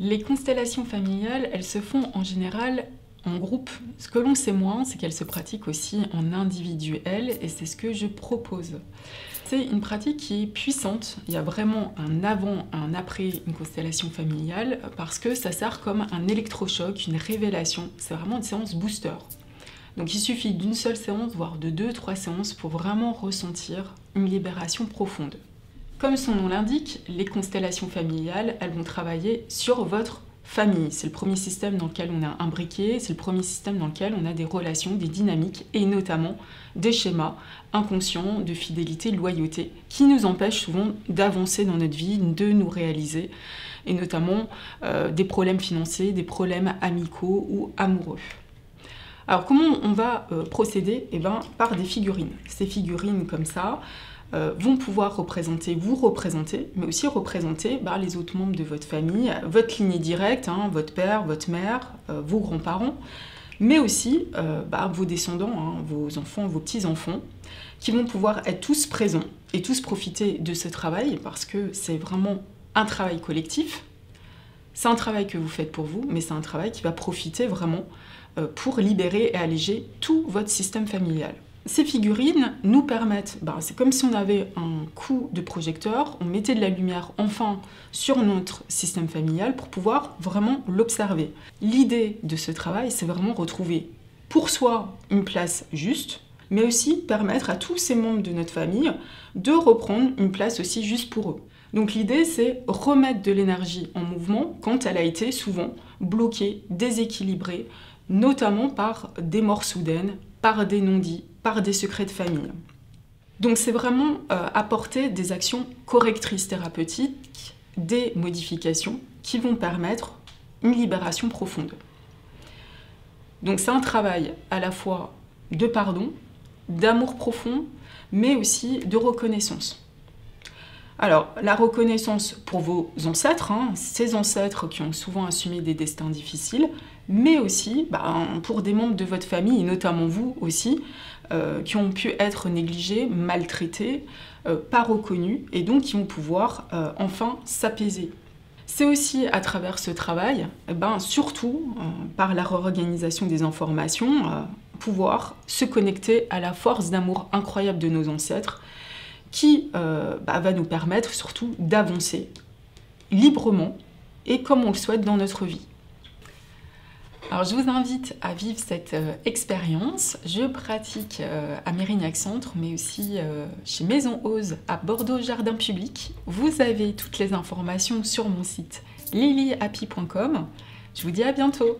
Les constellations familiales, elles se font en général en groupe. Ce que l'on sait moins, c'est qu'elles se pratiquent aussi en individuel et c'est ce que je propose. C'est une pratique qui est puissante. Il y a vraiment un avant, un après une constellation familiale parce que ça sert comme un électrochoc, une révélation. C'est vraiment une séance booster. Donc il suffit d'une seule séance, voire de 2-3 séances pour vraiment ressentir une libération profonde. Comme son nom l'indique, les constellations familiales, elles vont travailler sur votre famille. C'est le premier système dans lequel on a imbriqué, c'est le premier système dans lequel on a des relations, des dynamiques et notamment des schémas inconscients de fidélité, de loyauté qui nous empêchent souvent d'avancer dans notre vie, de nous réaliser et notamment des problèmes financiers, des problèmes amicaux ou amoureux. Alors comment on va procéder? Par des figurines. Ces figurines comme ça vont pouvoir vous représenter, mais aussi représenter les autres membres de votre famille, votre lignée directe, votre père, votre mère, vos grands-parents, mais aussi vos descendants, vos enfants, vos petits-enfants, qui vont pouvoir être tous présents et tous profiter de ce travail, parce que c'est vraiment un travail collectif. C'est un travail que vous faites pour vous, mais c'est un travail qui va profiter vraiment pour libérer et alléger tout votre système familial. Ces figurines nous permettent, c'est comme si on avait un coup de projecteur, on mettait de la lumière enfin sur notre système familial pour pouvoir vraiment l'observer. L'idée de ce travail, c'est vraiment retrouver pour soi une place juste, mais aussi permettre à tous ces membres de notre famille de reprendre une place aussi juste pour eux. Donc l'idée, c'est remettre de l'énergie en mouvement quand elle a été souvent bloquée, déséquilibrée, notamment par des morts soudaines, par des non-dits, par des secrets de famille. Donc c'est vraiment apporter des actions correctrices thérapeutiques, des modifications qui vont permettre une libération profonde. Donc c'est un travail à la fois de pardon, d'amour profond, mais aussi de reconnaissance. Alors, la reconnaissance pour vos ancêtres, ces ancêtres qui ont souvent assumé des destins difficiles, mais aussi pour des membres de votre famille, et notamment vous aussi, qui ont pu être négligés, maltraités, pas reconnus, et donc qui vont pouvoir enfin s'apaiser. C'est aussi à travers ce travail, surtout par la réorganisation des informations, pouvoir se connecter à la force d'amour incroyable de nos ancêtres, qui va nous permettre surtout d'avancer librement et comme on le souhaite dans notre vie. Alors je vous invite à vivre cette expérience. Je pratique à Mérignac-Centre, mais aussi chez Maison Ose à Bordeaux Jardin Public. Vous avez toutes les informations sur mon site lilyhappy.com. Je vous dis à bientôt.